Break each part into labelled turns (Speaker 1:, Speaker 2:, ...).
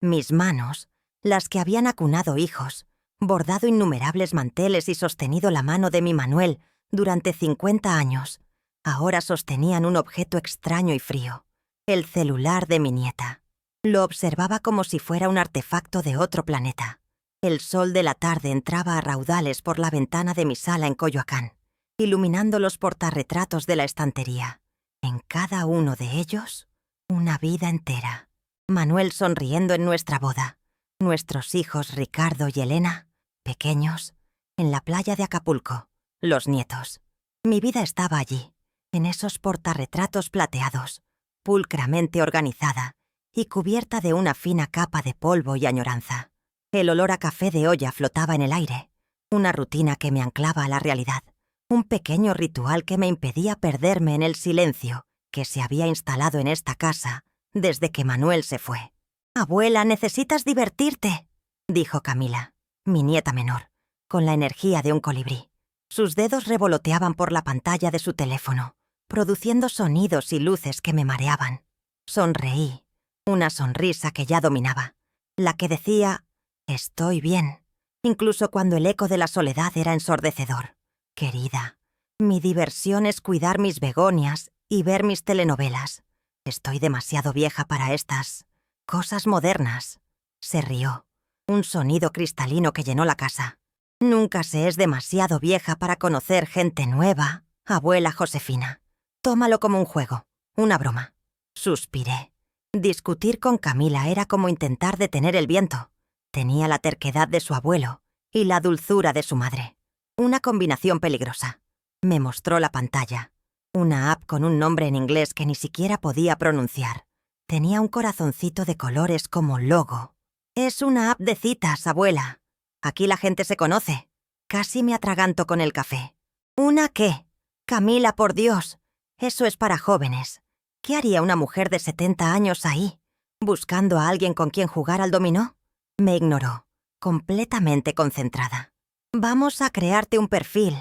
Speaker 1: Mis manos, las que habían acunado hijos, bordado innumerables manteles y sostenido la mano de mi Manuel durante 50 años, ahora sostenían un objeto extraño y frío, el celular de mi nieta. Lo observaba como si fuera un artefacto de otro planeta. El sol de la tarde entraba a raudales por la ventana de mi sala en Coyoacán, iluminando los portarretratos de la estantería. En cada uno de ellos, una vida entera. Manuel sonriendo en nuestra boda. Nuestros hijos Ricardo y Elena, pequeños, en la playa de Acapulco. Los nietos. Mi vida estaba allí, en esos portarretratos plateados, pulcramente organizada y cubierta de una fina capa de polvo y añoranza. El olor a café de olla flotaba en el aire, una rutina que me anclaba a la realidad, un pequeño ritual que me impedía perderme en el silencio que se había instalado en esta casa desde que Manuel se fue. «Abuela, necesitas divertirte», dijo Camila, mi nieta menor, con la energía de un colibrí. Sus dedos revoloteaban por la pantalla de su teléfono, produciendo sonidos y luces que me mareaban. Sonreí, una sonrisa que ya dominaba, la que decía, «Estoy bien», incluso cuando el eco de la soledad era ensordecedor. «Querida, mi diversión es cuidar mis begonias y ver mis telenovelas. Estoy demasiado vieja para estas cosas modernas». Se rió, un sonido cristalino que llenó la casa. «Nunca se es demasiado vieja para conocer gente nueva, abuela Josefina. Tómalo como un juego, una broma». Suspiré. Discutir con Camila era como intentar detener el viento. Tenía la terquedad de su abuelo y la dulzura de su madre. Una combinación peligrosa. Me mostró la pantalla. Una app con un nombre en inglés que ni siquiera podía pronunciar. Tenía un corazoncito de colores como logo. «Es una app de citas, abuela. Aquí la gente se conoce». Casi me atraganto con el café. «¿Una qué? Camila, por Dios. Eso es para jóvenes. ¿Qué haría una mujer de 70 años ahí, buscando a alguien con quien jugar al dominó?» Me ignoró, completamente concentrada. «Vamos a crearte un perfil.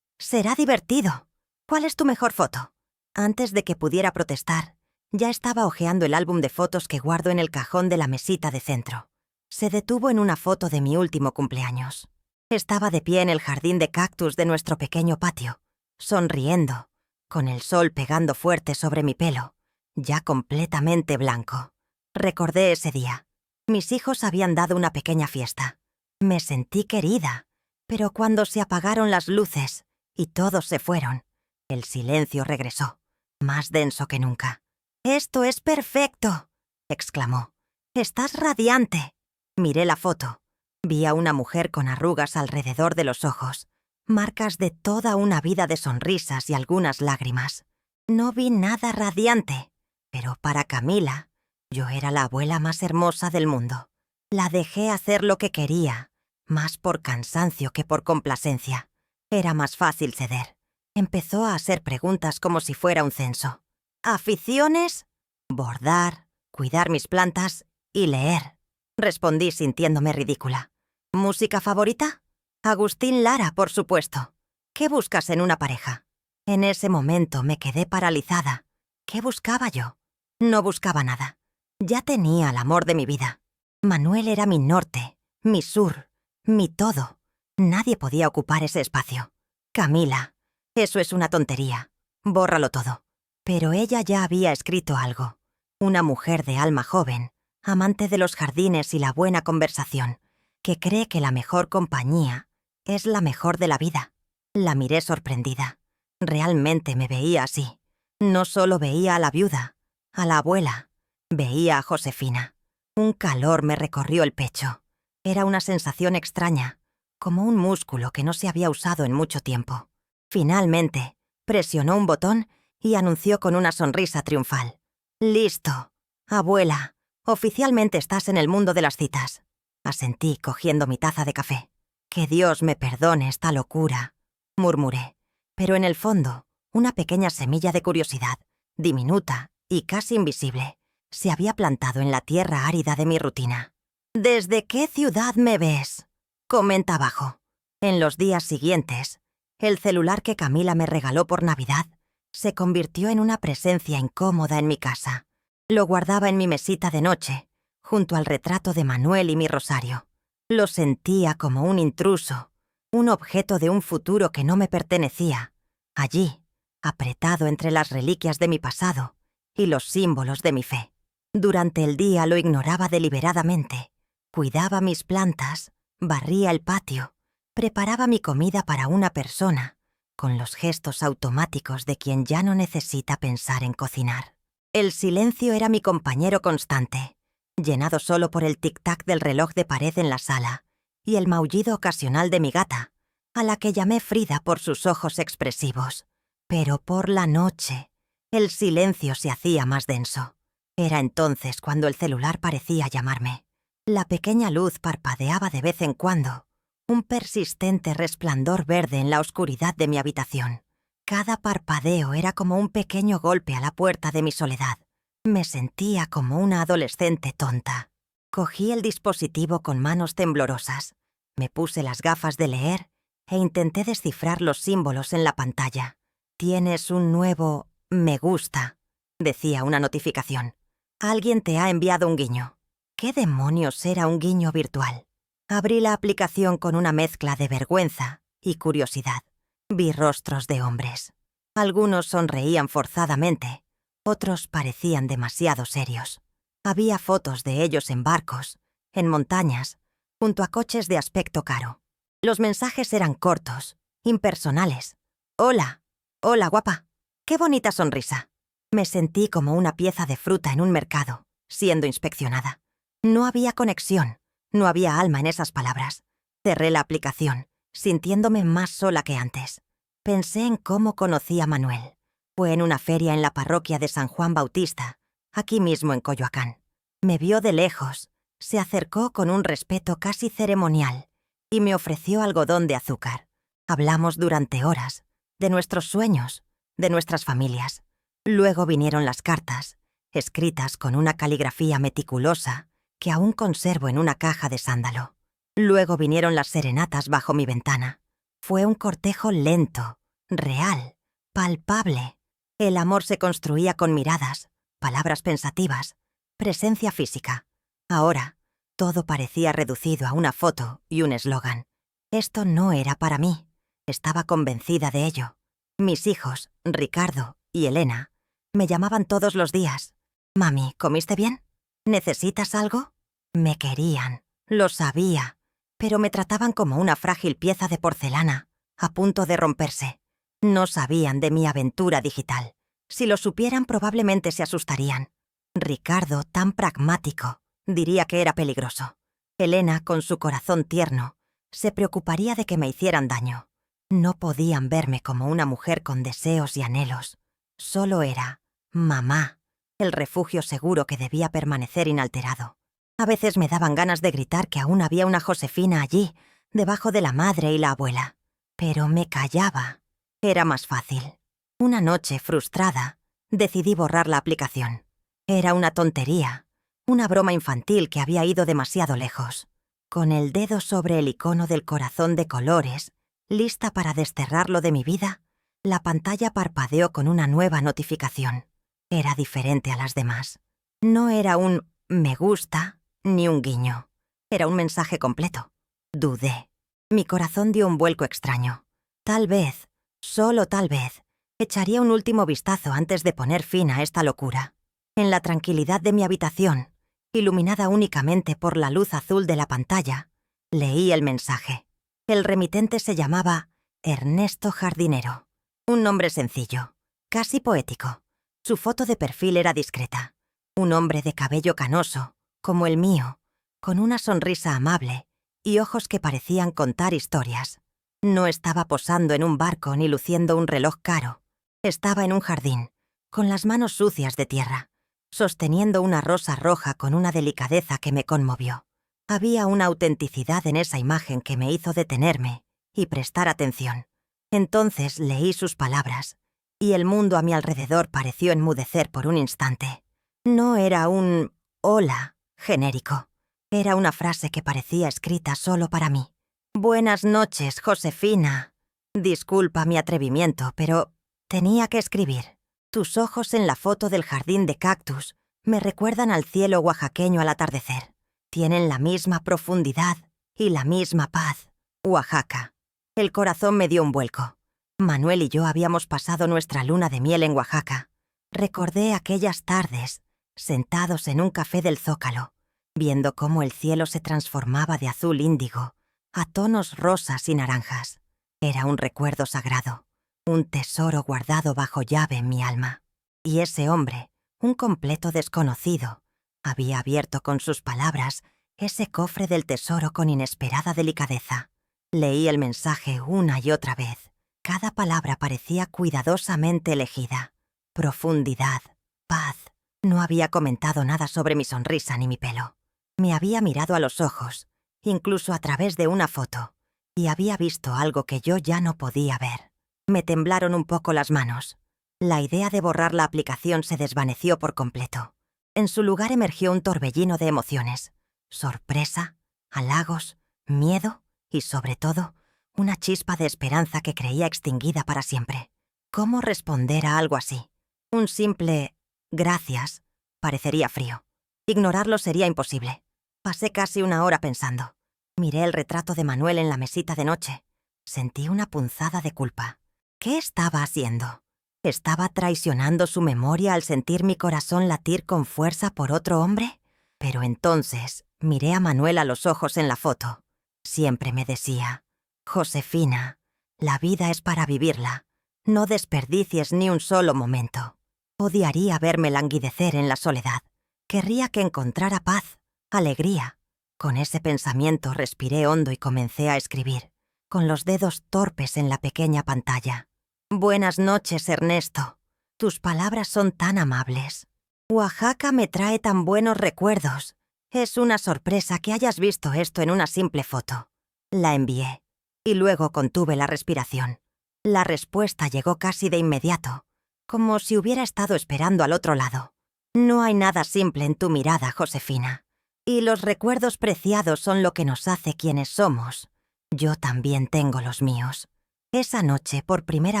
Speaker 1: Será divertido. ¿Cuál es tu mejor foto?» Antes de que pudiera protestar, ya estaba hojeando el álbum de fotos que guardo en el cajón de la mesita de centro. Se detuvo en una foto de mi último cumpleaños. Estaba de pie en el jardín de cactus de nuestro pequeño patio, sonriendo, con el sol pegando fuerte sobre mi pelo, ya completamente blanco. Recordé ese día. Mis hijos habían dado una pequeña fiesta. Me sentí querida, pero cuando se apagaron las luces y todos se fueron, el silencio regresó, más denso que nunca. «Esto es perfecto», exclamó. «Estás radiante». Miré la foto. Vi a una mujer con arrugas alrededor de los ojos, marcas de toda una vida de sonrisas y algunas lágrimas. No vi nada radiante, pero para Camila, yo era la abuela más hermosa del mundo. La dejé hacer lo que quería, más por cansancio que por complacencia. Era más fácil ceder. Empezó a hacer preguntas como si fuera un censo. «¿Aficiones?» «Bordar, cuidar mis plantas y leer», respondí sintiéndome ridícula. «¿Música favorita?» «Agustín Lara, por supuesto». «¿Qué buscas en una pareja?» En ese momento me quedé paralizada. ¿Qué buscaba yo? No buscaba nada. Ya tenía el amor de mi vida. Manuel era mi norte, mi sur, mi todo. Nadie podía ocupar ese espacio. Camila, eso es una tontería. Bórralo todo. Pero ella ya había escrito algo. Una mujer de alma joven, amante de los jardines y la buena conversación, que cree que la mejor compañía es la mejor de la vida. La miré sorprendida. Realmente me veía así. No solo veía a la viuda, a la abuela, veía a Josefina. Un calor me recorrió el pecho. Era una sensación extraña, como un músculo que no se había usado en mucho tiempo. Finalmente, presionó un botón y anunció con una sonrisa triunfal. «Listo. Abuela, oficialmente estás en el mundo de las citas». Asentí cogiendo mi taza de café. «Que Dios me perdone esta locura», murmuré. Pero en el fondo, una pequeña semilla de curiosidad, diminuta y casi invisible, se había plantado en la tierra árida de mi rutina. «¿Desde qué ciudad me ves?», comenta abajo. En los días siguientes, el celular que Camila me regaló por Navidad se convirtió en una presencia incómoda en mi casa. Lo guardaba en mi mesita de noche, junto al retrato de Manuel y mi rosario. Lo sentía como un intruso, un objeto de un futuro que no me pertenecía, allí, apretado entre las reliquias de mi pasado y los símbolos de mi fe. Durante el día lo ignoraba deliberadamente, cuidaba mis plantas, barría el patio, preparaba mi comida para una persona, con los gestos automáticos de quien ya no necesita pensar en cocinar. El silencio era mi compañero constante, llenado solo por el tic-tac del reloj de pared en la sala y el maullido ocasional de mi gata, a la que llamé Frida por sus ojos expresivos. Pero por la noche, el silencio se hacía más denso. Era entonces cuando el celular parecía llamarme. La pequeña luz parpadeaba de vez en cuando, un persistente resplandor verde en la oscuridad de mi habitación. Cada parpadeo era como un pequeño golpe a la puerta de mi soledad. Me sentía como una adolescente tonta. Cogí el dispositivo con manos temblorosas, me puse las gafas de leer e intenté descifrar los símbolos en la pantalla. «Tienes un nuevo me gusta», decía una notificación. Alguien te ha enviado un guiño. ¿Qué demonios era un guiño virtual? Abrí la aplicación con una mezcla de vergüenza y curiosidad. Vi rostros de hombres. Algunos sonreían forzadamente, otros parecían demasiado serios. Había fotos de ellos en barcos, en montañas, junto a coches de aspecto caro. Los mensajes eran cortos, impersonales. «Hola, hola guapa, qué bonita sonrisa». Me sentí como una pieza de fruta en un mercado, siendo inspeccionada. No había conexión, no había alma en esas palabras. Cerré la aplicación, sintiéndome más sola que antes. Pensé en cómo conocí a Manuel. Fue en una feria en la parroquia de San Juan Bautista, aquí mismo en Coyoacán. Me vio de lejos, se acercó con un respeto casi ceremonial y me ofreció algodón de azúcar. Hablamos durante horas, de nuestros sueños, de nuestras familias. Luego vinieron las cartas, escritas con una caligrafía meticulosa que aún conservo en una caja de sándalo. Luego vinieron las serenatas bajo mi ventana. Fue un cortejo lento, real, palpable. El amor se construía con miradas, palabras pensativas, presencia física. Ahora, todo parecía reducido a una foto y un eslogan. Esto no era para mí. Estaba convencida de ello. Mis hijos, Ricardo y Elena, me llamaban todos los días. «Mami, ¿comiste bien? ¿Necesitas algo?» Me querían, lo sabía, pero me trataban como una frágil pieza de porcelana, a punto de romperse. No sabían de mi aventura digital. Si lo supieran, probablemente se asustarían. Ricardo, tan pragmático, diría que era peligroso. Elena, con su corazón tierno, se preocuparía de que me hicieran daño. No podían verme como una mujer con deseos y anhelos. Solo era mamá, el refugio seguro que debía permanecer inalterado. A veces me daban ganas de gritar que aún había una Josefina allí, debajo de la madre y la abuela. Pero me callaba. Era más fácil. Una noche, frustrada, decidí borrar la aplicación. Era una tontería, una broma infantil que había ido demasiado lejos. Con el dedo sobre el icono del corazón de colores, lista para desterrarlo de mi vida, la pantalla parpadeó con una nueva notificación. Era diferente a las demás. No era un me gusta ni un guiño. Era un mensaje completo. Dudé. Mi corazón dio un vuelco extraño. Tal vez, solo tal vez, echaría un último vistazo antes de poner fin a esta locura. En la tranquilidad de mi habitación, iluminada únicamente por la luz azul de la pantalla, leí el mensaje. El remitente se llamaba Ernesto Jardinero. Un nombre sencillo, casi poético. Su foto de perfil era discreta. Un hombre de cabello canoso, como el mío, con una sonrisa amable y ojos que parecían contar historias. No estaba posando en un barco ni luciendo un reloj caro. Estaba en un jardín, con las manos sucias de tierra, sosteniendo una rosa roja con una delicadeza que me conmovió. Había una autenticidad en esa imagen que me hizo detenerme y prestar atención. Entonces leí sus palabras, y el mundo a mi alrededor pareció enmudecer por un instante. No era un «hola» genérico. Era una frase que parecía escrita solo para mí. «Buenas noches, Josefina. Disculpa mi atrevimiento, pero tenía que escribir. Tus ojos en la foto del jardín de cactus Me recuerdan al cielo oaxaqueño al atardecer. Tienen la misma profundidad y la misma paz. Oaxaca. El corazón me dio un vuelco. Manuel y yo habíamos pasado nuestra luna de miel en Oaxaca. Recordé aquellas tardes, sentados en un café del Zócalo, viendo cómo el cielo se transformaba de azul índigo a tonos rosas y naranjas. Era un recuerdo sagrado, un tesoro guardado bajo llave en mi alma. Y ese hombre, un completo desconocido, había abierto con sus palabras ese cofre del tesoro con inesperada delicadeza. Leí el mensaje una y otra vez. Cada palabra parecía cuidadosamente elegida. Profundidad, paz. No había comentado nada sobre mi sonrisa ni mi pelo. Me había mirado a los ojos, incluso a través de una foto, y había visto algo que yo ya no podía ver. Me temblaron un poco las manos. La idea de borrar la aplicación se desvaneció por completo. En su lugar emergió un torbellino de emociones. Sorpresa, halagos, miedo y, sobre todo, una chispa de esperanza que creía extinguida para siempre. ¿Cómo responder a algo así? Un simple «gracias» parecería frío. Ignorarlo sería imposible. Pasé casi una hora pensando. Miré el retrato de Manuel en la mesita de noche. Sentí una punzada de culpa. ¿Qué estaba haciendo? ¿Estaba traicionando su memoria al sentir mi corazón latir con fuerza por otro hombre? Pero entonces miré a Manuel a los ojos en la foto. Siempre me decía: «Josefina, la vida es para vivirla. No desperdicies ni un solo momento». Odiaría verme languidecer en la soledad. Querría que encontrara paz, alegría. Con ese pensamiento respiré hondo y comencé a escribir, con los dedos torpes en la pequeña pantalla. «Buenas noches, Ernesto. Tus palabras son tan amables. Oaxaca me trae tan buenos recuerdos. Es una sorpresa que hayas visto esto en una simple foto». La envié, y luego contuve la respiración. La respuesta llegó casi de inmediato, como si hubiera estado esperando al otro lado. «No hay nada simple en tu mirada, Josefina. Y los recuerdos preciados son lo que nos hace quienes somos. Yo también tengo los míos». Esa noche, por primera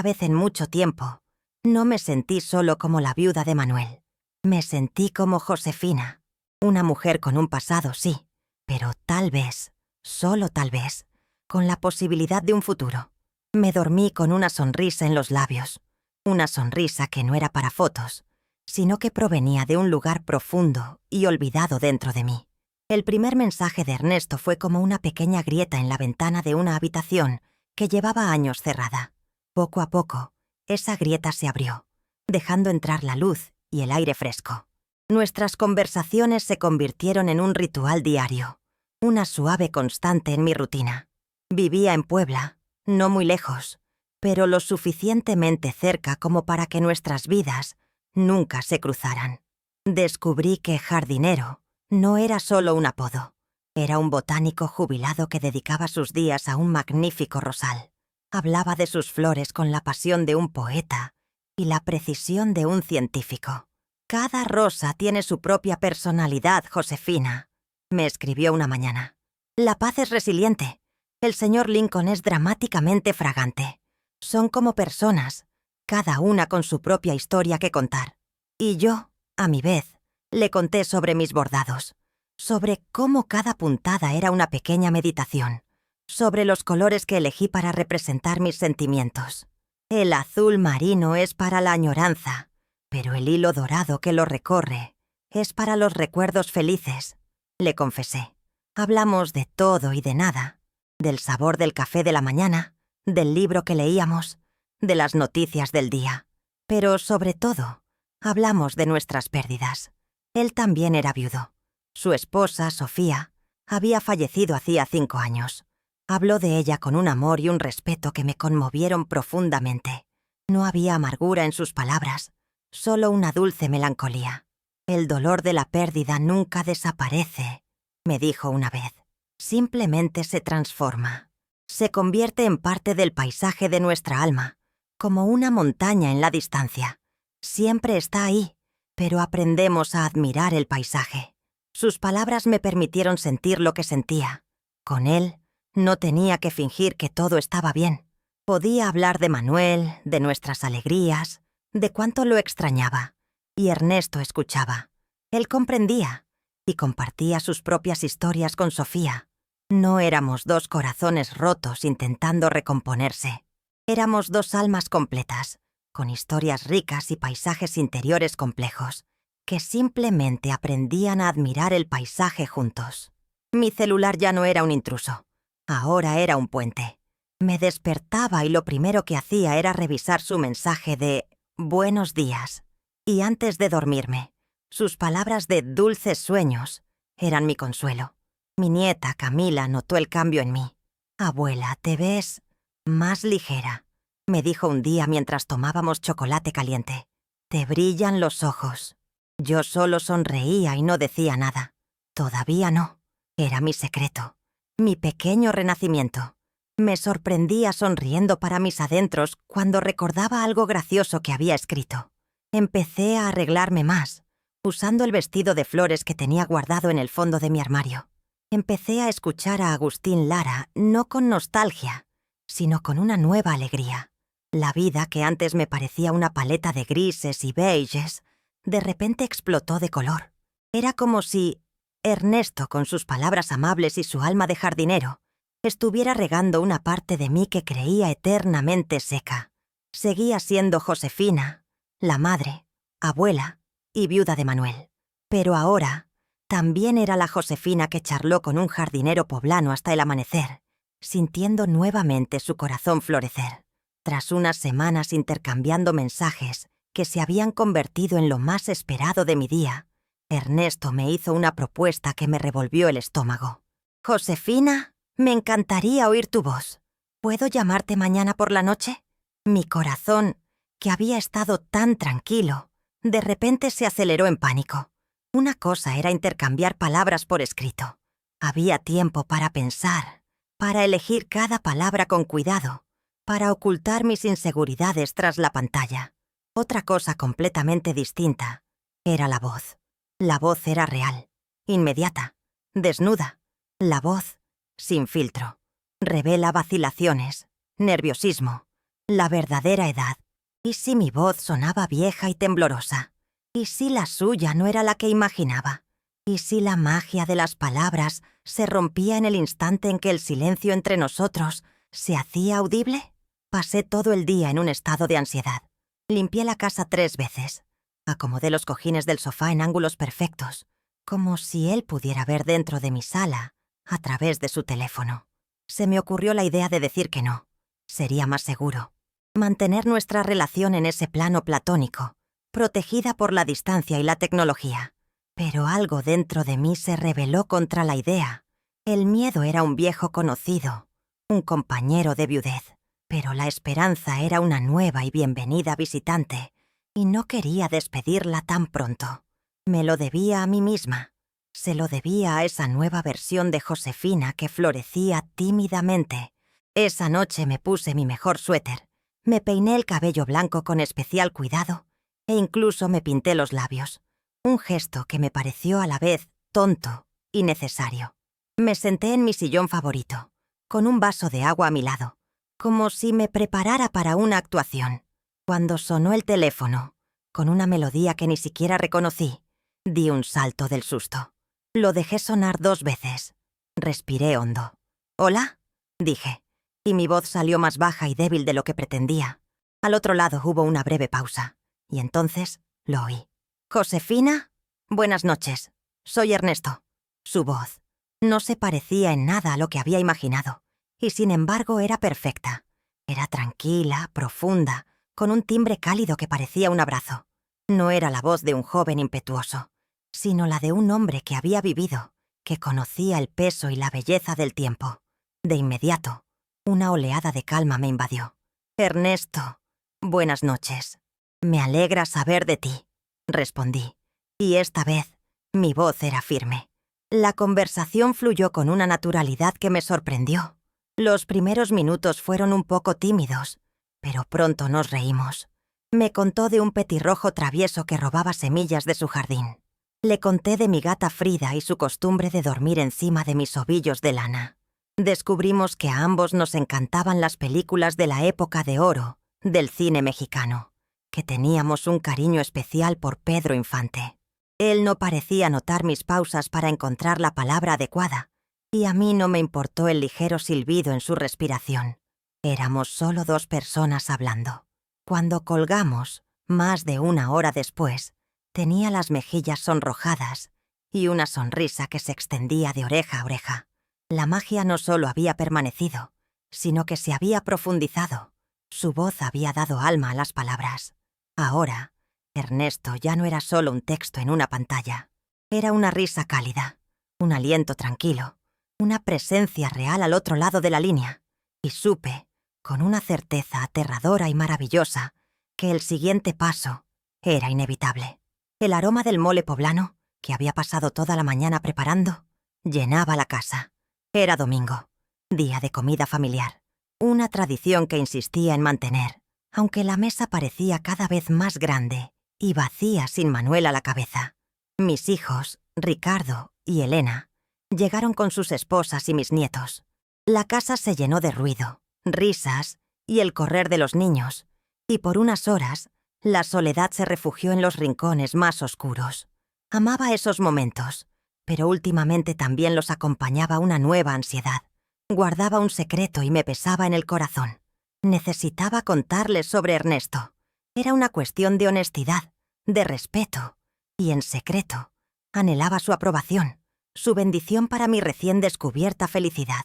Speaker 1: vez en mucho tiempo, no me sentí solo como la viuda de Manuel. Me sentí como Josefina, una mujer con un pasado, sí, pero tal vez, solo tal vez, con la posibilidad de un futuro. Me dormí con una sonrisa en los labios, una sonrisa que no era para fotos, sino que provenía de un lugar profundo y olvidado dentro de mí. El primer mensaje de Ernesto fue como una pequeña grieta en la ventana de una habitación que llevaba años cerrada. Poco a poco, esa grieta se abrió, dejando entrar la luz y el aire fresco. Nuestras conversaciones se convirtieron en un ritual diario, una suave constante en mi rutina. Vivía en Puebla, no muy lejos, pero lo suficientemente cerca como para que nuestras vidas nunca se cruzaran. Descubrí que jardinero no era solo un apodo. Era un botánico jubilado que dedicaba sus días a un magnífico rosal. Hablaba de sus flores con la pasión de un poeta y la precisión de un científico. «Cada rosa tiene su propia personalidad, Josefina», me escribió una mañana. «La paz es resiliente. El señor Lincoln es dramáticamente fragante. Son como personas, cada una con su propia historia que contar». Y yo, a mi vez, le conté sobre mis bordados, sobre cómo cada puntada era una pequeña meditación, sobre los colores que elegí para representar mis sentimientos. El azul marino es para la añoranza, pero el hilo dorado que lo recorre es para los recuerdos felices, le confesé. Hablamos de todo y de nada, del sabor del café de la mañana, del libro que leíamos, de las noticias del día, pero sobre todo, hablamos de nuestras pérdidas. Él también era viudo. Su esposa, Sofía, había fallecido hacía 5 años. Habló de ella con un amor y un respeto que me conmovieron profundamente. No había amargura en sus palabras, solo una dulce melancolía. «El dolor de la pérdida nunca desaparece», me dijo una vez. «Simplemente se transforma. Se convierte en parte del paisaje de nuestra alma, como una montaña en la distancia. Siempre está ahí, pero aprendemos a admirar el paisaje». Sus palabras me permitieron sentir lo que sentía. Con él, no tenía que fingir que todo estaba bien. Podía hablar de Manuel, de nuestras alegrías, de cuánto lo extrañaba. Y Ernesto escuchaba. Él comprendía y compartía sus propias historias con Sofía. No éramos dos corazones rotos intentando recomponerse. Éramos dos almas completas, con historias ricas y paisajes interiores complejos, que simplemente aprendían a admirar el paisaje juntos. Mi celular ya no era un intruso. Ahora era un puente. Me despertaba y lo primero que hacía era revisar su mensaje de «Buenos días». Y antes de dormirme, sus palabras de «dulces sueños» eran mi consuelo. Mi nieta, Camila, notó el cambio en mí. «Abuela, te ves más ligera», me dijo un día mientras tomábamos chocolate caliente. «Te brillan los ojos». Yo solo sonreía y no decía nada. Todavía no. Era mi secreto. Mi pequeño renacimiento. Me sorprendía sonriendo para mis adentros cuando recordaba algo gracioso que había escrito. Empecé a arreglarme más, usando el vestido de flores que tenía guardado en el fondo de mi armario. Empecé a escuchar a Agustín Lara no con nostalgia, sino con una nueva alegría. La vida, que antes me parecía una paleta de grises y beiges, de repente explotó de color. Era como si Ernesto, con sus palabras amables y su alma de jardinero, estuviera regando una parte de mí que creía eternamente seca. Seguía siendo Josefina, la madre, abuela y viuda de Manuel. Pero ahora también era la Josefina que charló con un jardinero poblano hasta el amanecer, sintiendo nuevamente su corazón florecer. Tras unas semanas intercambiando mensajes que se habían convertido en lo más esperado de mi día, Ernesto me hizo una propuesta que me revolvió el estómago. «Josefina, me encantaría oír tu voz. ¿Puedo llamarte mañana por la noche?» Mi corazón, que había estado tan tranquilo, de repente se aceleró en pánico. Una cosa era intercambiar palabras por escrito. Había tiempo para pensar, para elegir cada palabra con cuidado, para ocultar mis inseguridades tras la pantalla. Otra cosa completamente distinta era la voz. La voz era real, inmediata, desnuda. La voz, sin filtro, revela vacilaciones, nerviosismo, la verdadera edad. ¿Y si mi voz sonaba vieja y temblorosa? ¿Y si la suya no era la que imaginaba? ¿Y si la magia de las palabras se rompía en el instante en que el silencio entre nosotros se hacía audible? Pasé todo el día en un estado de ansiedad. Limpié la casa 3 veces. Acomodé los cojines del sofá en ángulos perfectos, como si él pudiera ver dentro de mi sala a través de su teléfono. Se me ocurrió la idea de decir que no. Sería más seguro. Mantener nuestra relación en ese plano platónico, protegida por la distancia y la tecnología. Pero algo dentro de mí se rebeló contra la idea. El miedo era un viejo conocido, un compañero de viudez. Pero la esperanza era una nueva y bienvenida visitante, y no quería despedirla tan pronto. Me lo debía a mí misma. Se lo debía a esa nueva versión de Josefina que florecía tímidamente. Esa noche me puse mi mejor suéter, me peiné el cabello blanco con especial cuidado e incluso me pinté los labios. Un gesto que me pareció a la vez tonto y necesario. Me senté en mi sillón favorito, con un vaso de agua a mi lado, como si me preparara para una actuación. Cuando sonó el teléfono, con una melodía que ni siquiera reconocí, di un salto del susto. Lo dejé sonar 2 veces. Respiré hondo. «¿Hola?», dije, y mi voz salió más baja y débil de lo que pretendía. Al otro lado hubo una breve pausa, y entonces lo oí. «¿Josefina? Buenas noches. Soy Ernesto». Su voz no se parecía en nada a lo que había imaginado, y sin embargo era perfecta. Era tranquila, profunda, con un timbre cálido que parecía un abrazo. No era la voz de un joven impetuoso, sino la de un hombre que había vivido, que conocía el peso y la belleza del tiempo. De inmediato, una oleada de calma me invadió. «Ernesto, buenas noches. Me alegra saber de ti», respondí, y esta vez mi voz era firme. La conversación fluyó con una naturalidad que me sorprendió. Los primeros minutos fueron un poco tímidos, pero pronto nos reímos. Me contó de un petirrojo travieso que robaba semillas de su jardín. Le conté de mi gata Frida y su costumbre de dormir encima de mis ovillos de lana. Descubrimos que a ambos nos encantaban las películas de la época de oro del cine mexicano, que teníamos un cariño especial por Pedro Infante. Él no parecía notar mis pausas para encontrar la palabra adecuada, y a mí no me importó el ligero silbido en su respiración. Éramos solo 2 personas hablando. Cuando colgamos, más de 1 hora después, tenía las mejillas sonrojadas y una sonrisa que se extendía de oreja a oreja. La magia no solo había permanecido, sino que se había profundizado. Su voz había dado alma a las palabras. Ahora, Ernesto ya no era solo un texto en una pantalla. Era una risa cálida, un aliento tranquilo, una presencia real al otro lado de la línea. Y supe, con una certeza aterradora y maravillosa, que el siguiente paso era inevitable. El aroma del mole poblano, que había pasado toda la mañana preparando, llenaba la casa. Era domingo, día de comida familiar, una tradición que insistía en mantener, aunque la mesa parecía cada vez más grande y vacía sin Manuel a la cabeza. Mis hijos, Ricardo y Elena, llegaron con sus esposas y mis nietos. La casa se llenó de ruido, risas y el correr de los niños, y por unas horas la soledad se refugió en los rincones más oscuros. Amaba esos momentos, pero últimamente también los acompañaba una nueva ansiedad. Guardaba un secreto y me pesaba en el corazón. Necesitaba contarles sobre Ernesto. Era una cuestión de honestidad, de respeto, y en secreto anhelaba su aprobación, su bendición para mi recién descubierta felicidad.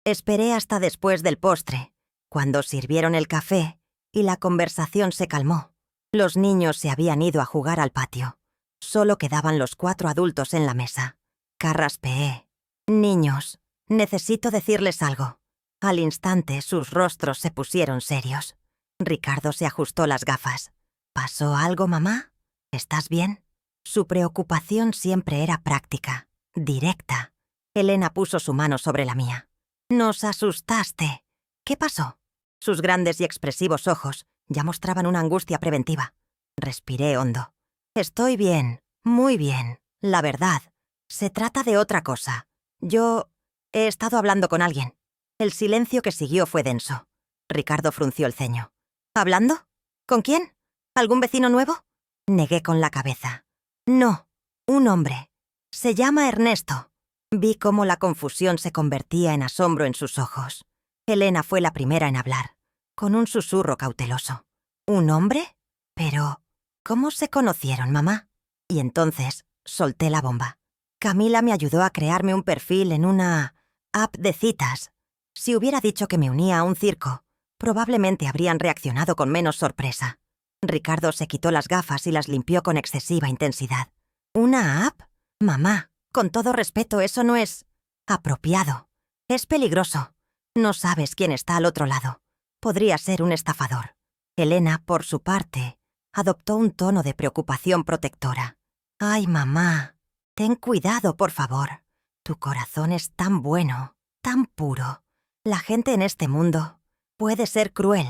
Speaker 1: Esperé hasta después del postre, cuando sirvieron el café y la conversación se calmó. Los niños se habían ido a jugar al patio. Solo quedaban los 4 adultos en la mesa. Carraspeé. Niños, necesito decirles algo. Al instante sus rostros se pusieron serios. Ricardo se ajustó las gafas. ¿Pasó algo, mamá? ¿Estás bien? Su preocupación siempre era práctica, directa. Elena puso su mano sobre la mía. Nos asustaste. ¿Qué pasó? Sus grandes y expresivos ojos ya mostraban una angustia preventiva. Respiré hondo. Estoy bien, muy bien. La verdad, se trata de otra cosa. Yo he estado hablando con alguien. El silencio que siguió fue denso. Ricardo frunció el ceño. ¿Hablando? ¿Con quién? ¿Algún vecino nuevo? Negué con la cabeza. No, un hombre. Se llama Ernesto. Vi cómo la confusión se convertía en asombro en sus ojos. Elena fue la primera en hablar, con un susurro cauteloso. ¿Un hombre? Pero, ¿cómo se conocieron, mamá? Y entonces solté la bomba. Camila me ayudó a crearme un perfil en una app de citas. Si hubiera dicho que me unía a un circo, probablemente habrían reaccionado con menos sorpresa. Ricardo se quitó las gafas y las limpió con excesiva intensidad. ¿Una app? Mamá, con todo respeto, eso no es apropiado. Es peligroso. No sabes quién está al otro lado. Podría ser un estafador. Elena, por su parte, adoptó un tono de preocupación protectora. Ay, mamá, ten cuidado, por favor. Tu corazón es tan bueno, tan puro. La gente en este mundo puede ser cruel.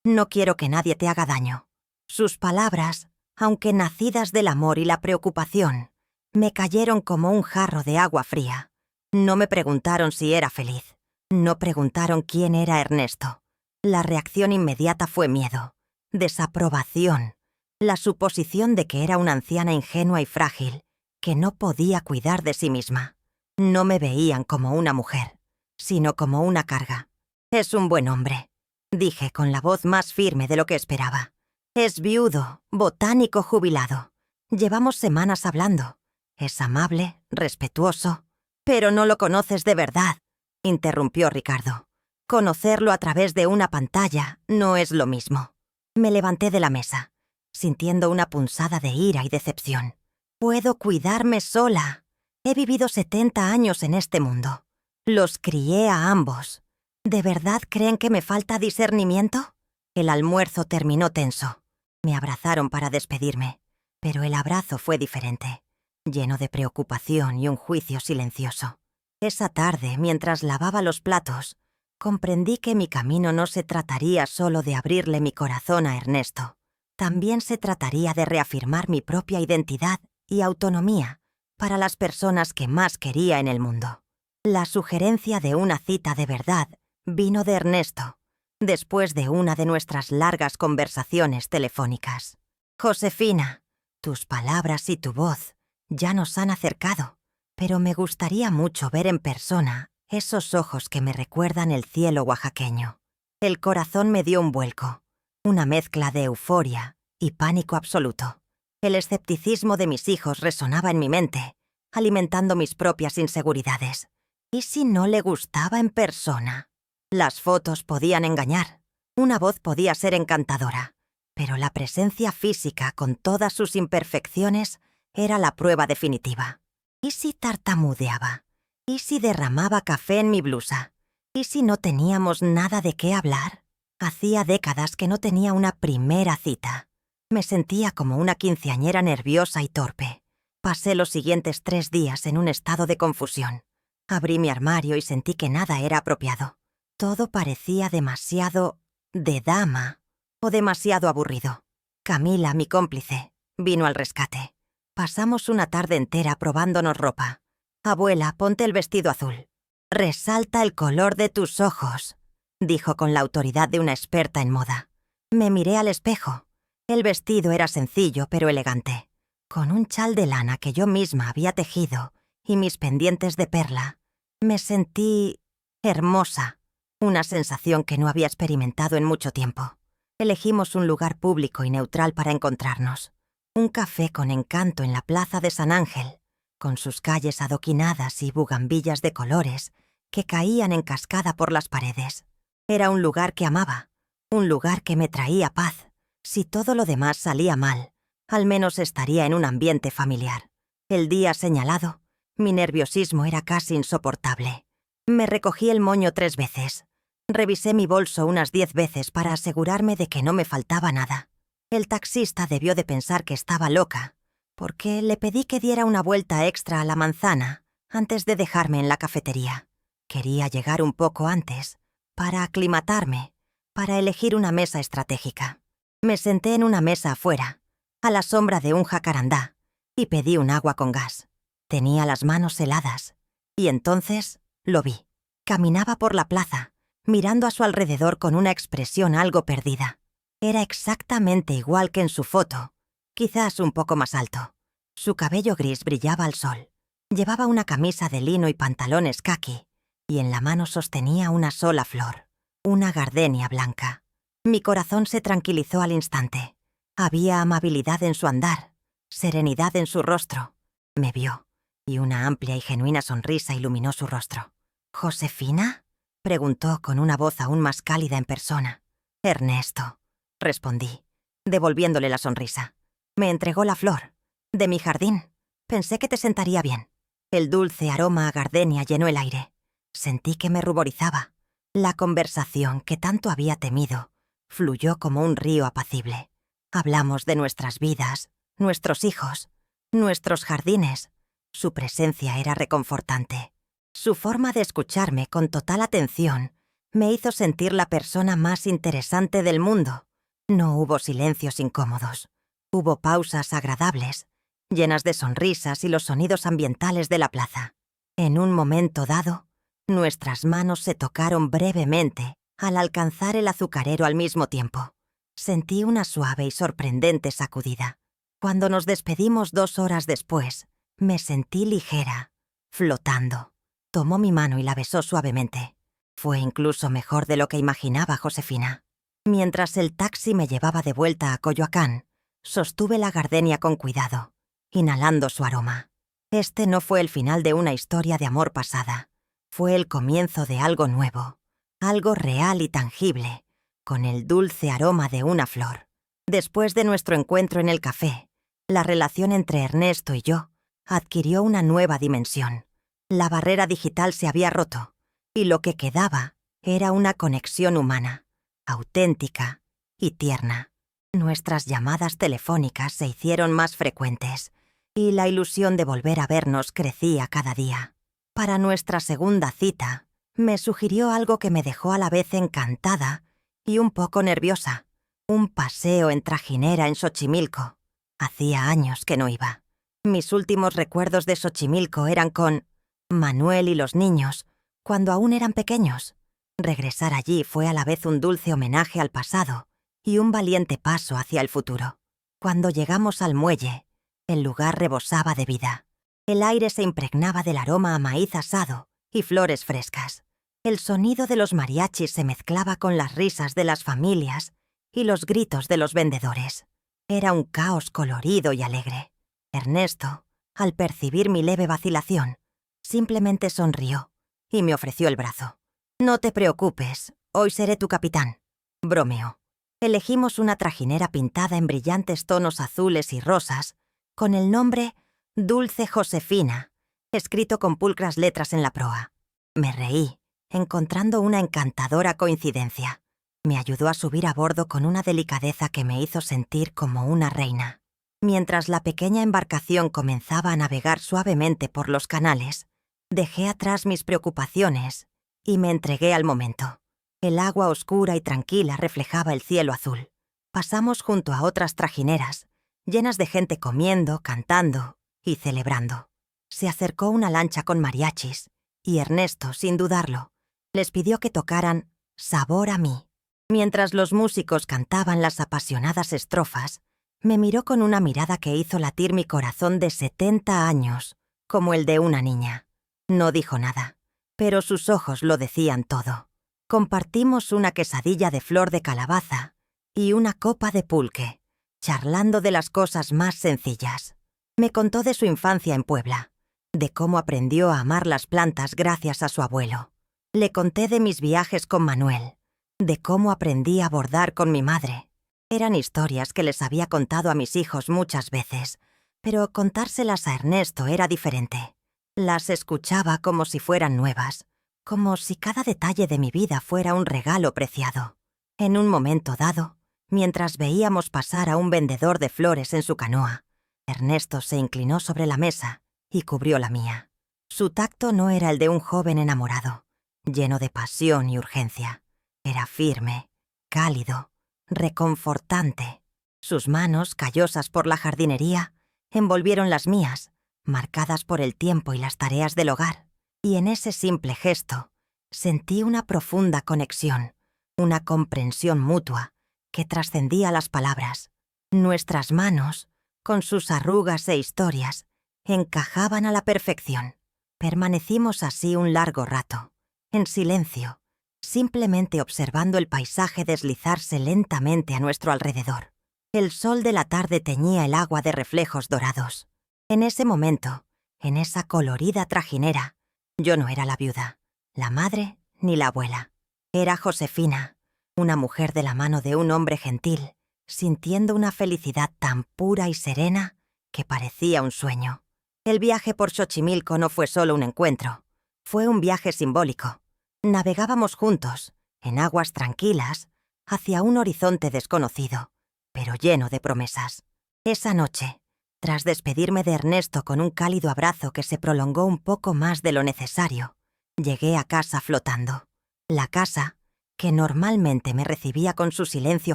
Speaker 1: No quiero que nadie te haga daño. Sus palabras, aunque nacidas del amor y la preocupación, me cayeron como un jarro de agua fría. No me preguntaron si era feliz. No preguntaron quién era Ernesto. La reacción inmediata fue miedo, desaprobación, la suposición de que era una anciana ingenua y frágil, que no podía cuidar de sí misma. No me veían como una mujer, sino como una carga. Es un buen hombre, dije con la voz más firme de lo que esperaba. Es viudo, botánico jubilado. Llevamos semanas hablando. Es amable, respetuoso. Pero no lo conoces de verdad, interrumpió Ricardo. Conocerlo a través de una pantalla no es lo mismo. Me levanté de la mesa, sintiendo una punzada de ira y decepción. Puedo cuidarme sola. He vivido 70 años en este mundo. Los crié a ambos. ¿De verdad creen que me falta discernimiento? El almuerzo terminó tenso. Me abrazaron para despedirme, pero el abrazo fue diferente, lleno de preocupación y un juicio silencioso. Esa tarde, mientras lavaba los platos, comprendí que mi camino no se trataría solo de abrirle mi corazón a Ernesto. También se trataría de reafirmar mi propia identidad y autonomía para las personas que más quería en el mundo. La sugerencia de una cita de verdad vino de Ernesto, después de una de nuestras largas conversaciones telefónicas. Josefina, tus palabras y tu voz ya nos han acercado, pero me gustaría mucho ver en persona esos ojos que me recuerdan el cielo oaxaqueño. El corazón me dio un vuelco, una mezcla de euforia y pánico absoluto. El escepticismo de mis hijos resonaba en mi mente, alimentando mis propias inseguridades. ¿Y si no le gustaba en persona? Las fotos podían engañar, una voz podía ser encantadora, pero la presencia física, con todas sus imperfecciones, era la prueba definitiva. ¿Y si tartamudeaba? ¿Y si derramaba café en mi blusa? ¿Y si no teníamos nada de qué hablar? Hacía décadas que no tenía una primera cita. Me sentía como una quinceañera nerviosa y torpe. Pasé los siguientes 3 días en un estado de confusión. Abrí mi armario y sentí que nada era apropiado. Todo parecía demasiado de dama o demasiado aburrido. Camila, mi cómplice, vino al rescate. Pasamos una tarde entera probándonos ropa. «Abuela, ponte el vestido azul. Resalta el color de tus ojos», dijo con la autoridad de una experta en moda. Me miré al espejo. El vestido era sencillo pero elegante. Con un chal de lana que yo misma había tejido y mis pendientes de perla, me sentí hermosa, una sensación que no había experimentado en mucho tiempo. Elegimos un lugar público y neutral para encontrarnos. Un café con encanto en la plaza de San Ángel, con sus calles adoquinadas y bugambillas de colores que caían en cascada por las paredes. Era un lugar que amaba, un lugar que me traía paz. Si todo lo demás salía mal, al menos estaría en un ambiente familiar. El día señalado, mi nerviosismo era casi insoportable. Me recogí el moño 3 veces. Revisé mi bolso unas 10 veces para asegurarme de que no me faltaba nada. El taxista debió de pensar que estaba loca, porque le pedí que diera una vuelta extra a la manzana antes de dejarme en la cafetería. Quería llegar un poco antes, para aclimatarme, para elegir una mesa estratégica. Me senté en una mesa afuera, a la sombra de un jacarandá, y pedí un agua con gas. Tenía las manos heladas, y entonces lo vi. Caminaba por la plaza, mirando a su alrededor con una expresión algo perdida. Era exactamente igual que en su foto, quizás un poco más alto. Su cabello gris brillaba al sol. Llevaba una camisa de lino y pantalones caqui, y en la mano sostenía una sola flor, una gardenia blanca. Mi corazón se tranquilizó al instante. Había amabilidad en su andar, serenidad en su rostro. Me vio, y una amplia y genuina sonrisa iluminó su rostro. «¿Josefina?», preguntó con una voz aún más cálida en persona. «Ernesto», respondí, devolviéndole la sonrisa. Me entregó la flor, de mi jardín. Pensé que te sentaría bien. El dulce aroma a gardenia llenó el aire. Sentí que me ruborizaba. La conversación que tanto había temido fluyó como un río apacible. Hablamos de nuestras vidas, nuestros hijos, nuestros jardines. Su presencia era reconfortante. Su forma de escucharme con total atención me hizo sentir la persona más interesante del mundo. No hubo silencios incómodos. Hubo pausas agradables, llenas de sonrisas y los sonidos ambientales de la plaza. En un momento dado, nuestras manos se tocaron brevemente al alcanzar el azucarero al mismo tiempo. Sentí una suave y sorprendente sacudida. Cuando nos despedimos 2 horas después, me sentí ligera, flotando. Tomó mi mano y la besó suavemente. Fue incluso mejor de lo que imaginaba Josefina. Mientras el taxi me llevaba de vuelta a Coyoacán, sostuve la gardenia con cuidado, inhalando su aroma. Este no fue el final de una historia de amor pasada. Fue el comienzo de algo nuevo, algo real y tangible, con el dulce aroma de una flor. Después de nuestro encuentro en el café, la relación entre Ernesto y yo adquirió una nueva dimensión. La barrera digital se había roto, y lo que quedaba era una conexión humana, auténtica y tierna. Nuestras llamadas telefónicas se hicieron más frecuentes, y la ilusión de volver a vernos crecía cada día. Para nuestra segunda cita, me sugirió algo que me dejó a la vez encantada y un poco nerviosa: un paseo en trajinera en Xochimilco. Hacía años que no iba. Mis últimos recuerdos de Xochimilco eran con Manuel y los niños, cuando aún eran pequeños. Regresar allí fue a la vez un dulce homenaje al pasado y un valiente paso hacia el futuro. Cuando llegamos al muelle, El lugar rebosaba de vida. El aire se impregnaba del aroma a maíz asado y flores frescas. El sonido de los mariachis se mezclaba con las risas de las familias y los gritos de los vendedores. Era un caos colorido y alegre. Ernesto, al percibir mi leve vacilación, simplemente sonrió y me ofreció el brazo. «No te preocupes, hoy seré tu capitán», bromeó. Elegimos una trajinera pintada en brillantes tonos azules y rosas, con el nombre Dulce Josefina, escrito con pulcras letras en la proa. Me reí, encontrando una encantadora coincidencia. Me ayudó a subir a bordo con una delicadeza que me hizo sentir como una reina. Mientras la pequeña embarcación comenzaba a navegar suavemente por los canales, dejé atrás mis preocupaciones y me entregué al momento. El agua oscura y tranquila reflejaba el cielo azul. Pasamos junto a otras trajineras, llenas de gente comiendo, cantando y celebrando. Se acercó una lancha con mariachis y Ernesto, sin dudarlo, les pidió que tocaran Sabor a mí. Mientras los músicos cantaban las apasionadas estrofas, me miró con una mirada que hizo latir mi corazón de 70 años, como el de una niña. No dijo nada, pero sus ojos lo decían todo. Compartimos una quesadilla de flor de calabaza y una copa de pulque, charlando de las cosas más sencillas. Me contó de su infancia en Puebla, de cómo aprendió a amar las plantas gracias a su abuelo. Le conté de mis viajes con Manuel, de cómo aprendí a bordar con mi madre. Eran historias que les había contado a mis hijos muchas veces, pero contárselas a Ernesto era diferente. Las escuchaba como si fueran nuevas, como si cada detalle de mi vida fuera un regalo preciado. En un momento dado, mientras veíamos pasar a un vendedor de flores en su canoa, Ernesto se inclinó sobre la mesa y cubrió la mía. Su tacto no era el de un joven enamorado, lleno de pasión y urgencia. Era firme, cálido, reconfortante. Sus manos, callosas por la jardinería, envolvieron las mías, marcadas por el tiempo y las tareas del hogar. Y en ese simple gesto, sentí una profunda conexión, una comprensión mutua que trascendía las palabras. Nuestras manos, con sus arrugas e historias, encajaban a la perfección. Permanecimos así un largo rato, en silencio, simplemente observando el paisaje deslizarse lentamente a nuestro alrededor. El sol de la tarde teñía el agua de reflejos dorados. En ese momento, en esa colorida trajinera, yo no era la viuda, la madre ni la abuela. Era Josefina, una mujer de la mano de un hombre gentil, sintiendo una felicidad tan pura y serena que parecía un sueño. El viaje por Xochimilco no fue solo un encuentro, fue un viaje simbólico. Navegábamos juntos, en aguas tranquilas, hacia un horizonte desconocido, pero lleno de promesas. Esa noche, tras despedirme de Ernesto con un cálido abrazo que se prolongó un poco más de lo necesario, llegué a casa flotando. La casa, que normalmente me recibía con su silencio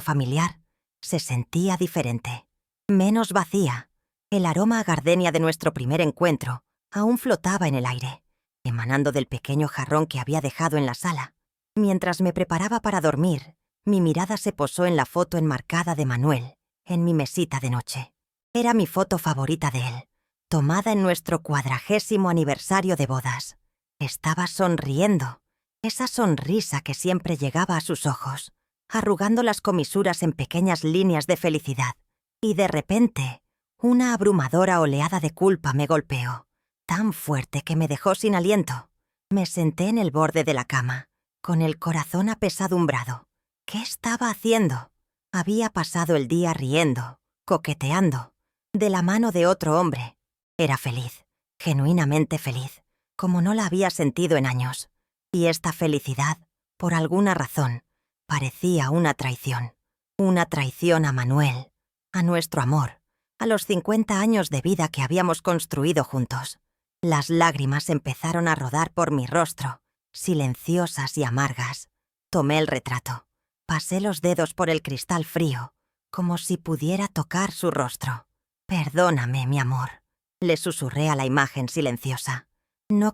Speaker 1: familiar, se sentía diferente, menos vacía. El aroma a gardenia de nuestro primer encuentro aún flotaba en el aire, emanando del pequeño jarrón que había dejado en la sala. Mientras me preparaba para dormir, mi mirada se posó en la foto enmarcada de Manuel, en mi mesita de noche. Era mi foto favorita de él, tomada en nuestro 40º aniversario de bodas. Estaba sonriendo, esa sonrisa que siempre llegaba a sus ojos, arrugando las comisuras en pequeñas líneas de felicidad. Y de repente, una abrumadora oleada de culpa me golpeó, tan fuerte que me dejó sin aliento. Me senté en el borde de la cama, con el corazón apesadumbrado. ¿Qué estaba haciendo? Había pasado el día riendo, coqueteando, de la mano de otro hombre. Era feliz, genuinamente feliz, como no la había sentido en años. Y esta felicidad, por alguna razón, parecía una traición. Una traición a Manuel, a nuestro amor, a los 50 años de vida que habíamos construido juntos. Las lágrimas empezaron a rodar por mi rostro, silenciosas y amargas. Tomé el retrato. Pasé los dedos por el cristal frío, como si pudiera tocar su rostro. «Perdóname, mi amor», le susurré a la imagen silenciosa. No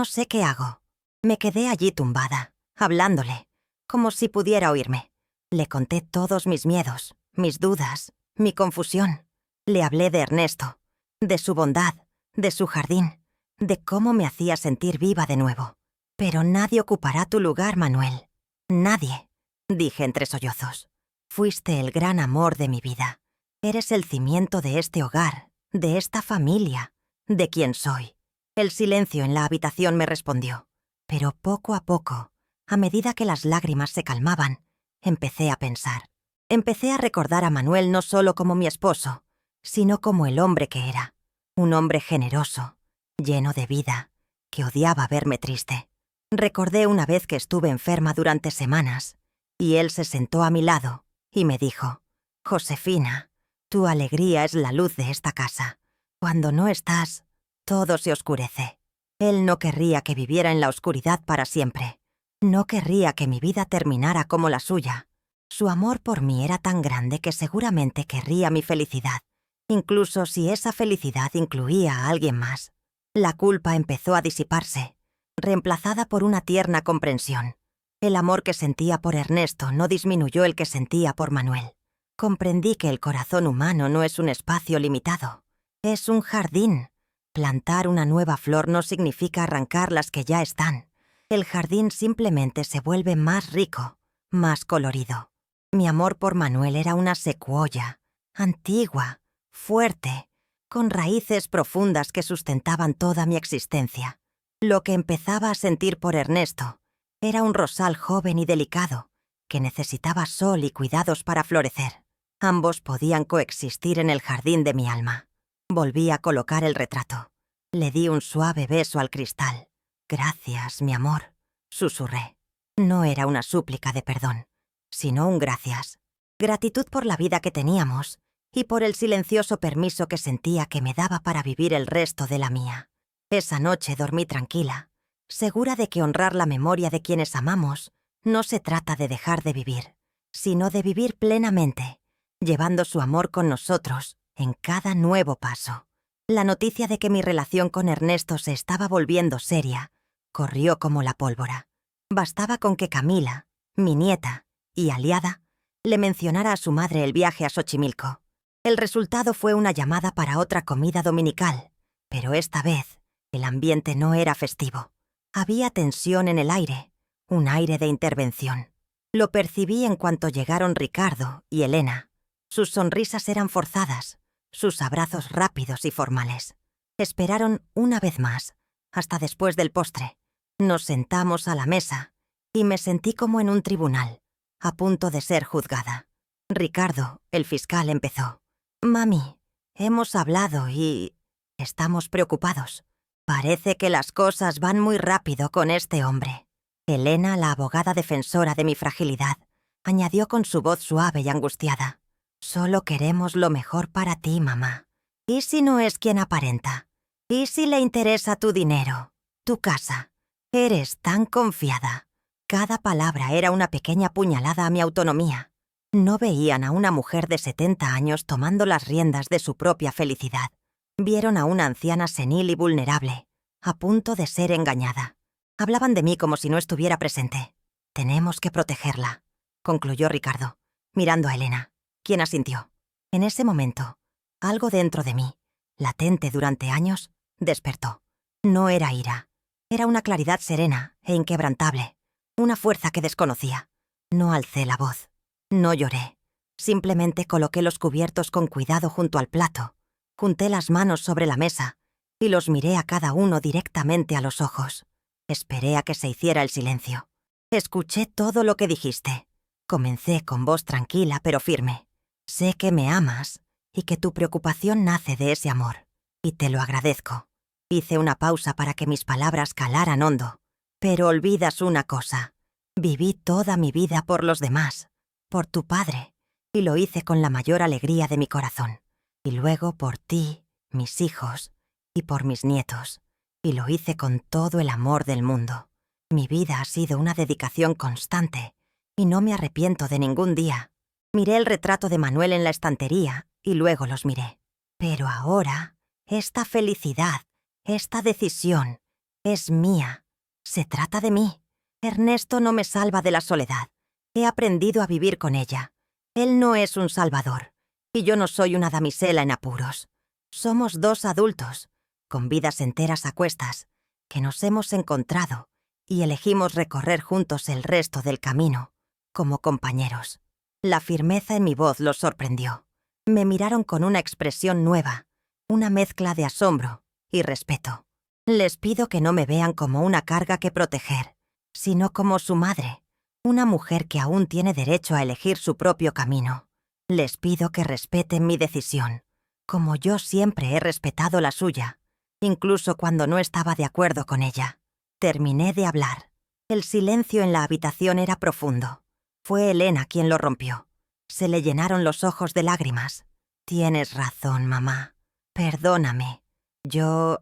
Speaker 1: sé qué hago. Me quedé allí tumbada, hablándole, como si pudiera oírme. Le conté todos mis miedos, mis dudas, mi confusión. Le hablé de Ernesto, de su bondad, de su jardín, de cómo me hacía sentir viva de nuevo. Pero nadie ocupará tu lugar, Manuel. Nadie, dije entre sollozos. Fuiste el gran amor de mi vida. Eres el cimiento de este hogar, de esta familia, de quien soy. El silencio en la habitación me respondió. Pero poco a poco, a medida que las lágrimas se calmaban, empecé a pensar. Empecé a recordar a Manuel no solo como mi esposo, sino como el hombre que era. Un hombre generoso, lleno de vida, que odiaba verme triste. Recordé una vez que estuve enferma durante semanas, y él se sentó a mi lado y me dijo: «Josefina, tu alegría es la luz de esta casa. Cuando no estás, todo se oscurece». Él no querría que viviera en la oscuridad para siempre. No querría que mi vida terminara como la suya. Su amor por mí era tan grande que seguramente querría mi felicidad, incluso si esa felicidad incluía a alguien más. La culpa empezó a disiparse, reemplazada por una tierna comprensión. El amor que sentía por Ernesto no disminuyó el que sentía por Manuel. Comprendí que el corazón humano no es un espacio limitado, es un jardín. Plantar una nueva flor no significa arrancar las que ya están. El jardín simplemente se vuelve más rico, más colorido. Mi amor por Manuel era una secuoya, antigua, fuerte, con raíces profundas que sustentaban toda mi existencia. Lo que empezaba a sentir por Ernesto era un rosal joven y delicado, que necesitaba sol y cuidados para florecer. Ambos podían coexistir en el jardín de mi alma. Volví a colocar el retrato. Le di un suave beso al cristal. «Gracias, mi amor», susurré. No era una súplica de perdón, sino un gracias. Gratitud por la vida que teníamos y por el silencioso permiso que sentía que me daba para vivir el resto de la mía. Esa noche dormí tranquila, segura de que honrar la memoria de quienes amamos no se trata de dejar de vivir, sino de vivir plenamente, llevando su amor con nosotros en cada nuevo paso. La noticia de que mi relación con Ernesto se estaba volviendo seria corrió como la pólvora. Bastaba con que Camila, mi nieta y aliada, le mencionara a su madre el viaje a Xochimilco. El resultado fue una llamada para otra comida dominical, pero esta vez el ambiente no era festivo. Había tensión en el aire, un aire de intervención. Lo percibí en cuanto llegaron Ricardo y Elena. Sus sonrisas eran forzadas, sus abrazos rápidos y formales. Esperaron una vez más, hasta después del postre. Nos sentamos a la mesa y me sentí como en un tribunal, a punto de ser juzgada. Ricardo, el fiscal, empezó. «Mami, hemos hablado y estamos preocupados. Parece que las cosas van muy rápido con este hombre». Elena, la abogada defensora de mi fragilidad, añadió con su voz suave y angustiada. «Solo queremos lo mejor para ti, mamá. ¿Y si no es quien aparenta? ¿Y si le interesa tu dinero, tu casa? Eres tan confiada». Cada palabra era una pequeña puñalada a mi autonomía. No veían a una mujer de 70 años tomando las riendas de su propia felicidad. Vieron a una anciana senil y vulnerable, a punto de ser engañada. Hablaban de mí como si no estuviera presente. «Tenemos que protegerla», concluyó Ricardo, mirando a Elena, quien asintió. En ese momento, algo dentro de mí, latente durante años, despertó. No era ira. Era una claridad serena e inquebrantable, una fuerza que desconocía. No alcé la voz. No lloré. Simplemente coloqué los cubiertos con cuidado junto al plato, junté las manos sobre la mesa y los miré a cada uno directamente a los ojos. Esperé a que se hiciera el silencio. «Escuché todo lo que dijiste». Comencé con voz tranquila pero firme. «Sé que me amas y que tu preocupación nace de ese amor, y te lo agradezco». Hice una pausa para que mis palabras calaran hondo. «Pero olvidas una cosa. Viví toda mi vida por los demás, por tu padre, y lo hice con la mayor alegría de mi corazón. Y luego por ti, mis hijos, y por mis nietos. Y lo hice con todo el amor del mundo. Mi vida ha sido una dedicación constante, y no me arrepiento de ningún día». Miré el retrato de Manuel en la estantería, y luego los miré. «Pero ahora, esta felicidad, esta decisión, es mía. Se trata de mí. Ernesto no me salva de la soledad. He aprendido a vivir con ella. Él no es un salvador. Y yo no soy una damisela en apuros. Somos dos adultos, con vidas enteras a cuestas, que nos hemos encontrado y elegimos recorrer juntos el resto del camino, como compañeros. La firmeza en mi voz los sorprendió. Me miraron con una expresión nueva, una mezcla de asombro y respeto. Les pido que no me vean como una carga que proteger, sino como su madre, una mujer que aún tiene derecho a elegir su propio camino. Les pido que respeten mi decisión, como yo siempre he respetado la suya, incluso cuando no estaba de acuerdo con ella. Terminé de hablar. El silencio en la habitación era profundo. Fue Elena quien lo rompió. Se le llenaron los ojos de lágrimas. Tienes razón, mamá. Perdóname. Yo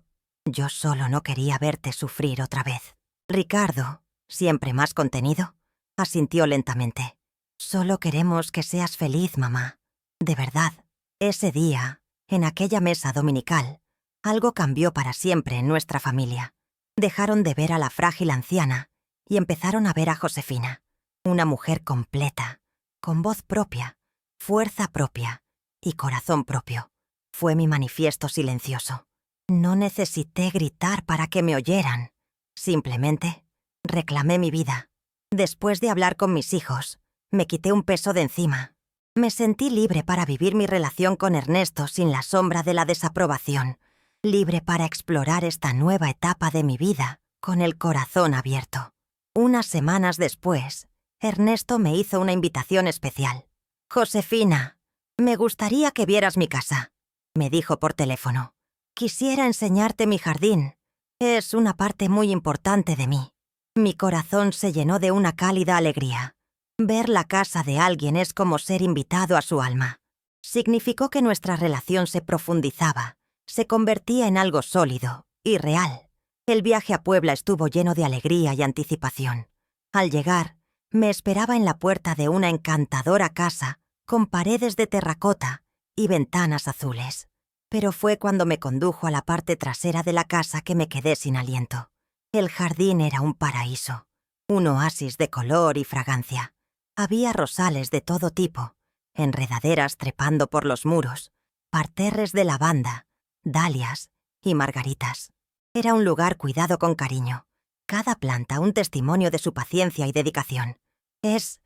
Speaker 1: solo no quería verte sufrir otra vez. Ricardo, siempre más contenido, asintió lentamente. Solo queremos que seas feliz, mamá. De verdad. Ese día, en aquella mesa dominical, algo cambió para siempre en nuestra familia. Dejaron de ver a la frágil anciana y empezaron a ver a Josefina, una mujer completa, con voz propia, fuerza propia y corazón propio. Fue mi manifiesto silencioso. No necesité gritar para que me oyeran. Simplemente reclamé mi vida. Después de hablar con mis hijos, me quité un peso de encima. Me sentí libre para vivir mi relación con Ernesto sin la sombra de la desaprobación, libre para explorar esta nueva etapa de mi vida con el corazón abierto. Unas semanas después, Ernesto me hizo una invitación especial. «Josefina, me gustaría que vieras mi casa», me dijo por teléfono. «Quisiera enseñarte mi jardín. Es una parte muy importante de mí». Mi corazón se llenó de una cálida alegría. Ver la casa de alguien es como ser invitado a su alma. Significó que nuestra relación se profundizaba, se convertía en algo sólido y real. El viaje a Puebla estuvo lleno de alegría y anticipación. Al llegar, me esperaba en la puerta de una encantadora casa con paredes de terracota y ventanas azules. Pero fue cuando me condujo a la parte trasera de la casa que me quedé sin aliento. El jardín era un paraíso, un oasis de color y fragancia. Había rosales de todo tipo, enredaderas trepando por los muros, parterres de lavanda, dalias y margaritas. Era un lugar cuidado con cariño, cada planta un testimonio de su paciencia y dedicación. Es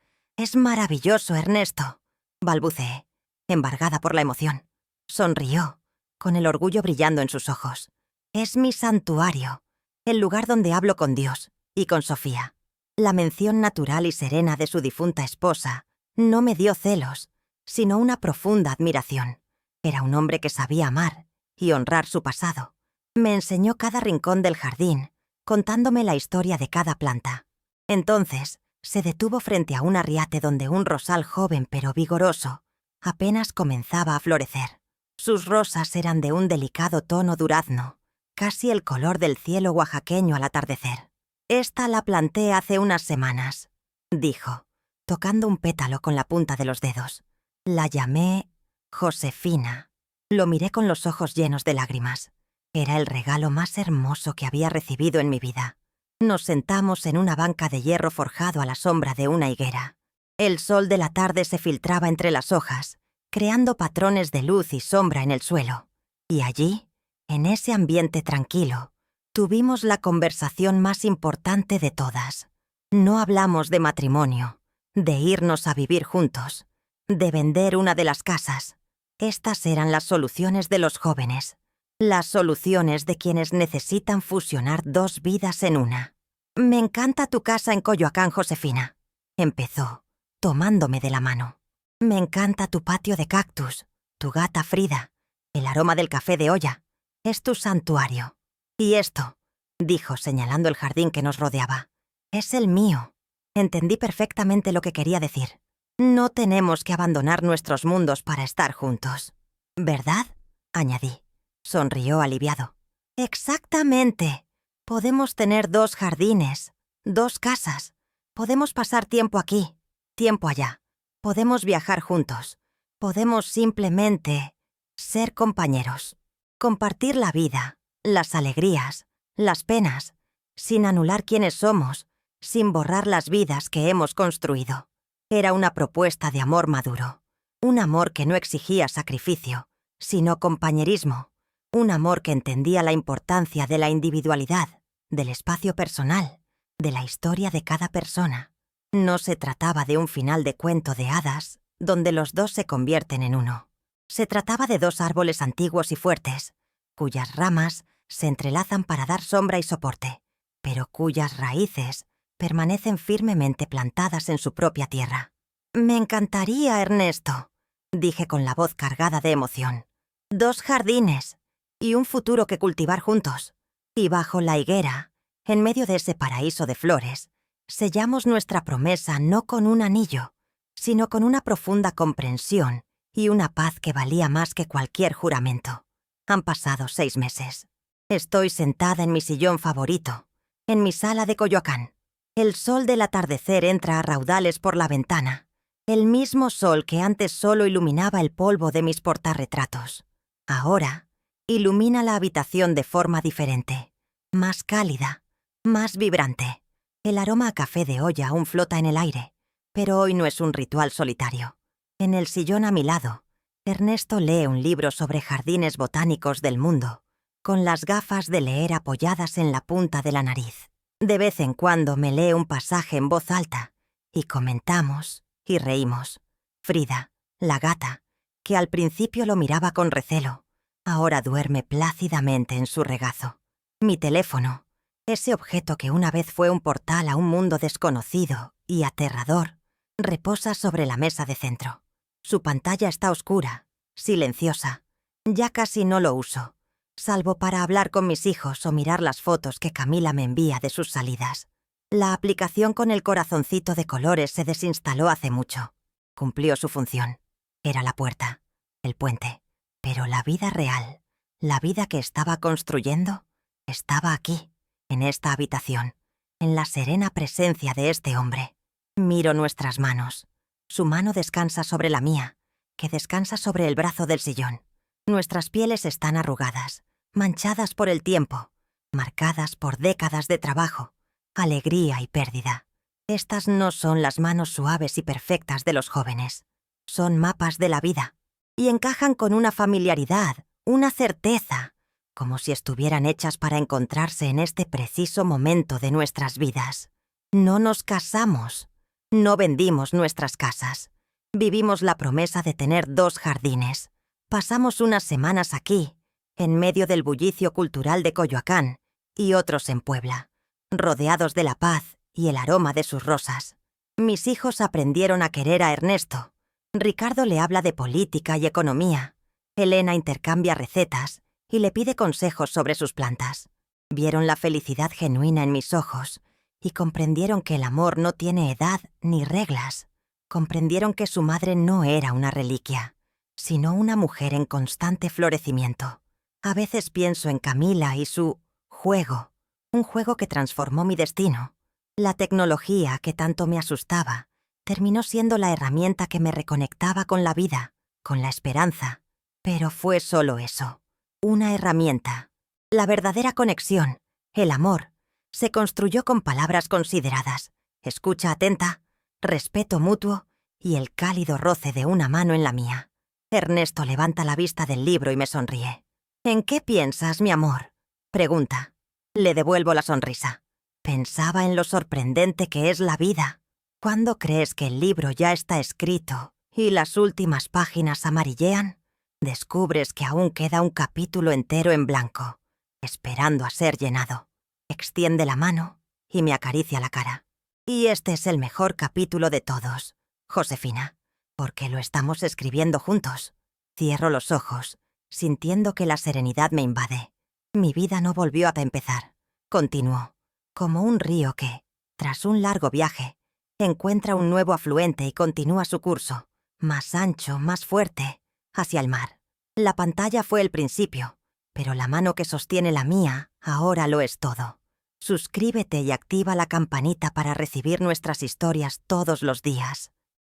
Speaker 1: maravilloso, Ernesto», balbuceé, embargada por la emoción. Sonrió, con el orgullo brillando en sus ojos. «Es mi santuario, el lugar donde hablo con Dios y con Sofía». La mención natural y serena de su difunta esposa no me dio celos, sino una profunda admiración. Era un hombre que sabía amar y honrar su pasado. Me enseñó cada rincón del jardín, contándome la historia de cada planta. Entonces, se detuvo frente a un arriate donde un rosal joven pero vigoroso apenas comenzaba a florecer. Sus rosas eran de un delicado tono durazno, casi el color del cielo oaxaqueño al atardecer. «Esta la planté hace unas semanas», dijo, tocando un pétalo con la punta de los dedos. «La llamé Josefina». Lo miré con los ojos llenos de lágrimas. Era el regalo más hermoso que había recibido en mi vida. Nos sentamos en una banca de hierro forjado a la sombra de una higuera. El sol de la tarde se filtraba entre las hojas, creando patrones de luz y sombra en el suelo. Y allí, en ese ambiente tranquilo, tuvimos la conversación más importante de todas. No hablamos de matrimonio, de irnos a vivir juntos, de vender una de las casas. Estas eran las soluciones de los jóvenes, las soluciones de quienes necesitan fusionar dos vidas en una. «Me encanta tu casa en Coyoacán, Josefina», empezó, tomándome de la mano. «Me encanta tu patio de cactus, tu gata Frida, el aroma del café de olla. Es tu santuario. Y esto», dijo señalando el jardín que nos rodeaba, «es el mío». Entendí perfectamente lo que quería decir. No tenemos que abandonar nuestros mundos para estar juntos. «¿Verdad?», añadí. Sonrió aliviado. «Exactamente. Podemos tener dos jardines, dos casas. Podemos pasar tiempo aquí, tiempo allá. Podemos viajar juntos. Podemos simplemente ser compañeros. Compartir la vida, las alegrías, las penas, sin anular quiénes somos, sin borrar las vidas que hemos construido». Era una propuesta de amor maduro. Un amor que no exigía sacrificio, sino compañerismo. Un amor que entendía la importancia de la individualidad, del espacio personal, de la historia de cada persona. No se trataba de un final de cuento de hadas, donde los dos se convierten en uno. Se trataba de dos árboles antiguos y fuertes, cuyas ramas se entrelazan para dar sombra y soporte, pero cuyas raíces permanecen firmemente plantadas en su propia tierra. «Me encantaría, Ernesto», dije con la voz cargada de emoción. «2 jardines y un futuro que cultivar juntos. Y bajo la higuera, en medio de ese paraíso de flores, sellamos nuestra promesa no con un anillo, sino con una profunda comprensión y una paz que valía más que cualquier juramento». Han pasado 6 meses. Estoy sentada en mi sillón favorito, en mi sala de Coyoacán. El sol del atardecer entra a raudales por la ventana, el mismo sol que antes solo iluminaba el polvo de mis portarretratos. Ahora ilumina la habitación de forma diferente, más cálida, más vibrante. El aroma a café de olla aún flota en el aire, pero hoy no es un ritual solitario. En el sillón a mi lado, Ernesto lee un libro sobre jardines botánicos del mundo, con las gafas de leer apoyadas en la punta de la nariz. De vez en cuando me lee un pasaje en voz alta, y comentamos y reímos. Frida, la gata, que al principio lo miraba con recelo, ahora duerme plácidamente en su regazo. Mi teléfono, ese objeto que una vez fue un portal a un mundo desconocido y aterrador, reposa sobre la mesa de centro. Su pantalla está oscura, silenciosa. Ya casi no lo uso, salvo para hablar con mis hijos o mirar las fotos que Camila me envía de sus salidas. La aplicación con el corazoncito de colores se desinstaló hace mucho. Cumplió su función. Era la puerta, el puente. Pero la vida real, la vida que estaba construyendo, estaba aquí, en esta habitación, en la serena presencia de este hombre. Miro nuestras manos. Su mano descansa sobre la mía, que descansa sobre el brazo del sillón. Nuestras pieles están arrugadas, manchadas por el tiempo, marcadas por décadas de trabajo, alegría y pérdida. Estas no son las manos suaves y perfectas de los jóvenes. Son mapas de la vida, y encajan con una familiaridad, una certeza, como si estuvieran hechas para encontrarse en este preciso momento de nuestras vidas. No nos casamos. No vendimos nuestras casas. Vivimos la promesa de tener 2 jardines. Pasamos unas semanas aquí, en medio del bullicio cultural de Coyoacán, y otros en Puebla, rodeados de la paz y el aroma de sus rosas. Mis hijos aprendieron a querer a Ernesto. Ricardo le habla de política y economía. Elena intercambia recetas y le pide consejos sobre sus plantas. Vieron la felicidad genuina en mis ojos, y comprendieron que el amor no tiene edad ni reglas. Comprendieron que su madre no era una reliquia, sino una mujer en constante florecimiento. A veces pienso en Camila y su juego, un juego que transformó mi destino. La tecnología que tanto me asustaba terminó siendo la herramienta que me reconectaba con la vida, con la esperanza. Pero fue solo eso, una herramienta. La verdadera conexión, el amor, se construyó con palabras consideradas, escucha atenta, respeto mutuo y el cálido roce de una mano en la mía. Ernesto levanta la vista del libro y me sonríe. «¿En qué piensas, mi amor?», pregunta. Le devuelvo la sonrisa. Pensaba en lo sorprendente que es la vida. ¿Cuándo crees que el libro ya está escrito y las últimas páginas amarillean? Descubres que aún queda un capítulo entero en blanco, esperando a ser llenado. Extiende la mano y me acaricia la cara. Y este es el mejor capítulo de todos, Josefina, porque lo estamos escribiendo juntos. Cierro los ojos, sintiendo que la serenidad me invade. Mi vida no volvió a empezar. Continuó, como un río que, tras un largo viaje, encuentra un nuevo afluente y continúa su curso, más ancho, más fuerte, hacia el mar. La pantalla fue el principio, pero la mano que sostiene la mía ahora lo es todo. Suscríbete y activa la campanita para recibir nuestras historias todos los días.